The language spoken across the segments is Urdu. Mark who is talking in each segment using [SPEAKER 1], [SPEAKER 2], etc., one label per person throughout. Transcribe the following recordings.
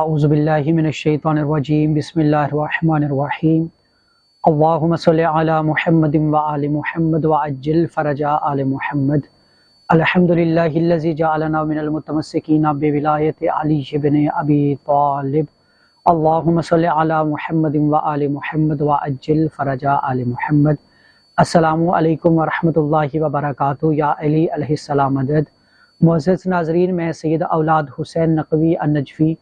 [SPEAKER 1] اعوذ باللہ من الشیطان الرجیم بسم اللہ الرحمن الرحیم اللہم صلی علی محمد وآل محمد وعجل فرج آل محمد الحمدللہ الذی جعلنا من المتمسکین بولایت علی بن ابی طالب اللہم صلی علی محمد وآل محمد وعجل فرج آل محمد۔ السلام علیکم ورحمۃ اللہ وبرکاتہ۔ یا علی علیہ السلام مدد۔ معزز ناظرین، میں سید اولاد حسین نقوی النجفی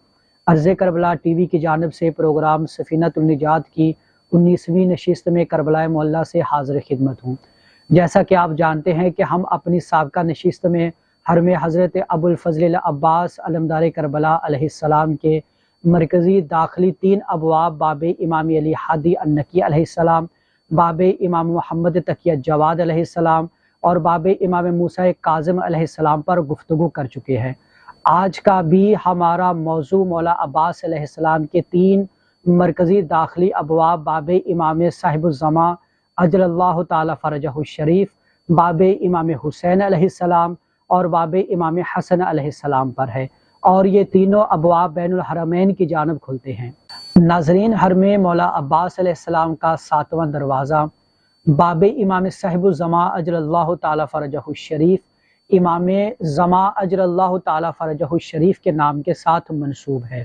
[SPEAKER 1] عرض کربلا ٹی وی کی جانب سے پروگرام سفینۃ النجات کی 19ویں نشست میں کربلا معلیٰ سے حاضر خدمت ہوں۔ جیسا کہ آپ جانتے ہیں کہ ہم اپنی سابقہ نشست میں حرم حضرت ابو الفضل العباس علمدار کربلا علیہ السلام کے مرکزی داخلی 3 ابواب باب امام علی ہادی النقی علیہ السلام، باب امام محمد تقی جواد علیہ السلام اور باب امام موسیٰ کاظم علیہ السلام پر گفتگو کر چکے ہیں۔ آج کا بھی ہمارا موضوع مولا عباس علیہ السلام کے 3 مرکزی داخلی ابواب باب امام صاحب الزمان اجل اللہ تعالی فرجہ الشریف، باب امام حسین علیہ السلام اور باب امام حسن علیہ السلام پر ہے، اور یہ تینوں ابواب بین الحرمین کی جانب کھلتے ہیں۔ ناظرین، حرم مولا عباس علیہ السلام کا 7واں دروازہ باب امام صاحب الزمان اجل اللہ تعالی فرجہ الشریف امام زمان اجل اللہ تعالی فرجہ الشریف کے نام کے ساتھ منسوب ہے۔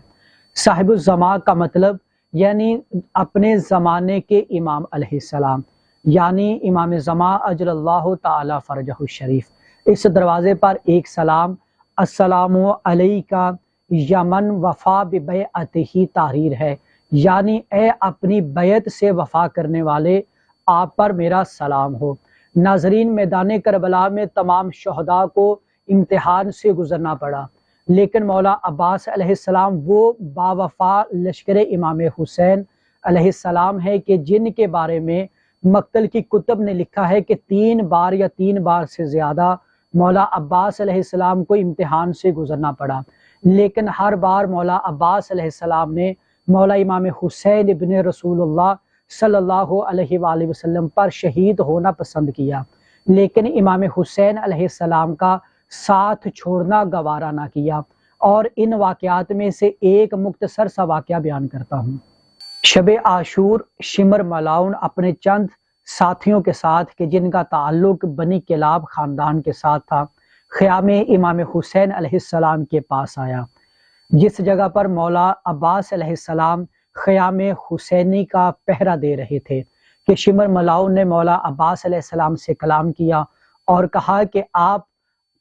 [SPEAKER 1] صاحب الزمان کا مطلب یعنی اپنے زمانے کے امام علیہ السلام، یعنی امام زمان اجل اللہ تعالی فرجہ الشریف۔ اس دروازے پر ایک سلام، السلام علیکہ یمن وفا ببیعتہ تحریر ہے، یعنی اے اپنی بیعت سے وفا کرنے والے، آپ پر میرا سلام ہو۔ ناظرین، میدان کربلا میں تمام شہداء کو امتحان سے گزرنا پڑا، لیکن مولا عباس علیہ السلام وہ باوفا لشکر امام حسین علیہ السلام ہے کہ جن کے بارے میں مقتل کی کتب نے لکھا ہے کہ 3 بار یا 3 بار سے زیادہ مولا عباس علیہ السلام کو امتحان سے گزرنا پڑا، لیکن ہر بار مولا عباس علیہ السلام نے مولا امام حسین ابن رسول اللہ صلی اللہ علیہ وآلہ وسلم پر شہید ہونا پسند کیا، لیکن امام حسین علیہ السلام کا ساتھ چھوڑنا گوارا نہ کیا۔ اور ان واقعات میں سے ایک مختصر سا واقعہ بیان کرتا ہوں۔ شب عاشور شمر ملاؤن اپنے چند ساتھیوں کے ساتھ کہ جن کا تعلق بنی کلاب خاندان کے ساتھ تھا، خیام امام حسین علیہ السلام کے پاس آیا، جس جگہ پر مولا عباس علیہ السلام خیام حسینی کا پہرا دے رہے تھے کہ شمر ملاؤن نے مولا عباس علیہ السلام سے کلام کیا اور کہا کہ آپ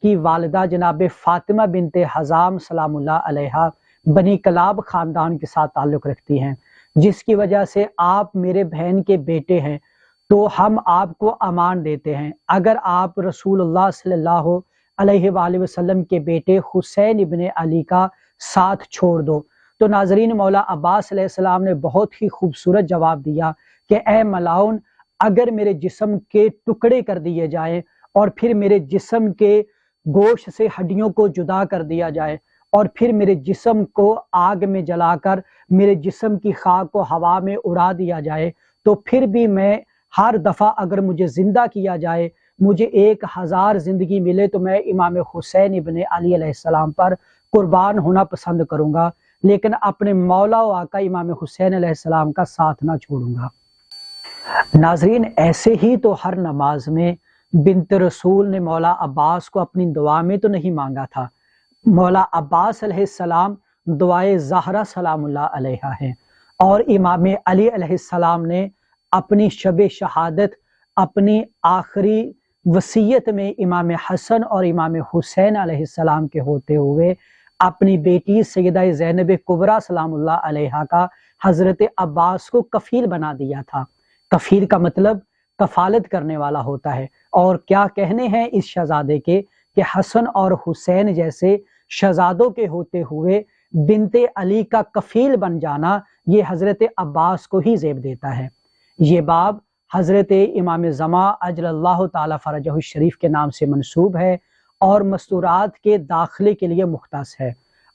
[SPEAKER 1] کی والدہ جناب فاطمہ بنت حزام سلام اللہ علیہا بنی کلاب خاندان کے ساتھ تعلق رکھتی ہیں، جس کی وجہ سے آپ میرے بہن کے بیٹے ہیں، تو ہم آپ کو امان دیتے ہیں اگر آپ رسول اللہ صلی اللہ علیہ وآلہ وسلم کے بیٹے حسین ابن علی کا ساتھ چھوڑ دو۔ تو ناظرین، مولا عباس علیہ السلام نے بہت ہی خوبصورت جواب دیا کہ اے ملاؤن، اگر میرے جسم کے ٹکڑے کر دیے جائیں اور پھر میرے جسم کے گوشت سے ہڈیوں کو جدا کر دیا جائے اور پھر میرے جسم کو آگ میں جلا کر میرے جسم کی خاک کو ہوا میں اڑا دیا جائے، تو پھر بھی میں ہر دفعہ اگر مجھے زندہ کیا جائے، مجھے 1000 زندگی ملے، تو میں امام حسین ابن علی علیہ السلام پر قربان ہونا پسند کروں گا، لیکن اپنے مولا و آقا امام حسین علیہ السلام کا ساتھ نہ چھوڑوں گا۔ ناظرین، ایسے ہی تو ہر نماز میں بنت رسول نے مولا عباس کو اپنی دعا میں تو نہیں مانگا تھا۔ مولا عباس علیہ السلام دعائے زہرا سلام اللہ علیہا ہے، اور امام علی علیہ السلام نے اپنی شب شہادت اپنی آخری وصیت میں امام حسن اور امام حسین علیہ السلام کے ہوتے ہوئے اپنی بیٹی سیدہ زینب کبریٰ سلام اللہ علیہا کا حضرت عباس کو کفیل بنا دیا تھا۔ کفیل کا مطلب کفالت کرنے والا ہوتا ہے، اور کیا کہنے ہیں اس شہزادے کے کہ حسن اور حسین جیسے شہزادوں کے ہوتے ہوئے بنت علی کا کفیل بن جانا یہ حضرت عباس کو ہی زیب دیتا ہے۔ یہ باب حضرت امام زمان اجل اللہ تعالی فرجہ الشریف کے نام سے منسوب ہے اور مستورات کے داخلے کے لیے مختص ہے،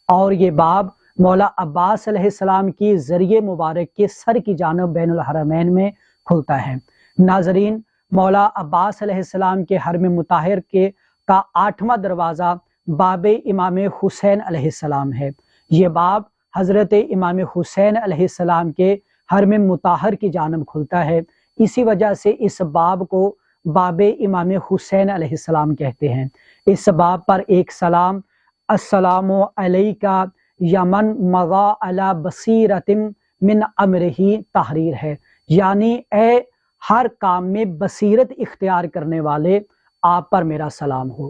[SPEAKER 1] اور یہ باب مولا عباس علیہ السلام کی ذریعہ مبارک کے سر کی جانب بین الحرمین میں کھلتا ہے۔ ناظرین، مولا عباس علیہ السلام کے حرم مطہر کا 8واں دروازہ باب امام حسین علیہ السلام ہے۔ یہ باب حضرت امام حسین علیہ السلام کے حرم مطہر کی جانب کھلتا ہے۔ اسی وجہ سے اس باب کو باب امام حسین علیہ السلام کہتے ہیں۔ اس باب پر ایک سلام السلام علیکہ یمن مضی علی بصیرۃ من امرہ تحریر ہے، یعنی اے ہر کام میں بصیرت اختیار کرنے والے، آپ پر میرا سلام ہو۔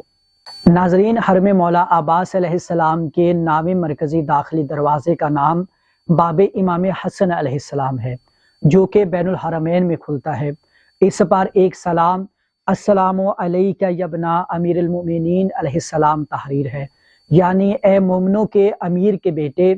[SPEAKER 1] ناظرین، حرم مولا عباس علیہ السلام کے نام مرکزی داخلی دروازے کا نام باب امام حسن علیہ السلام ہے، جو کہ بین الحرمین میں کھلتا ہے۔ اس پر ایک سلام السلام علیکہ یابن امیر المؤمنین علیہ السلام تحریر ہے، یعنی اے مومنوں کے امیر کے بیٹے،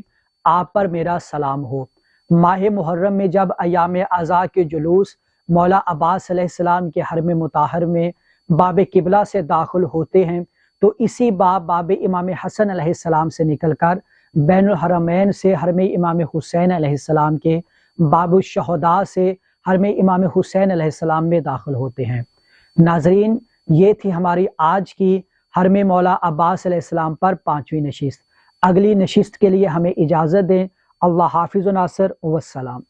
[SPEAKER 1] آپ پر میرا سلام ہو۔ ماہ محرم میں جب ایام عزا کے جلوس مولا عباس علیہ السلام کے حرم مطہر میں باب قبلہ سے داخل ہوتے ہیں تو اسی باب امام حسن علیہ السلام سے نکل کر بین الحرمین سے حرم امام حسین علیہ السلام کے باب الشہداء سے حرم امام حسین علیہ السلام میں داخل ہوتے ہیں۔ ناظرین، یہ تھی ہماری آج کی حرم مولا عباس علیہ السلام پر 5ویں نشست۔ اگلی نشست کے لیے ہمیں اجازت دیں۔ اللہ حافظ و ناصر، والسلام۔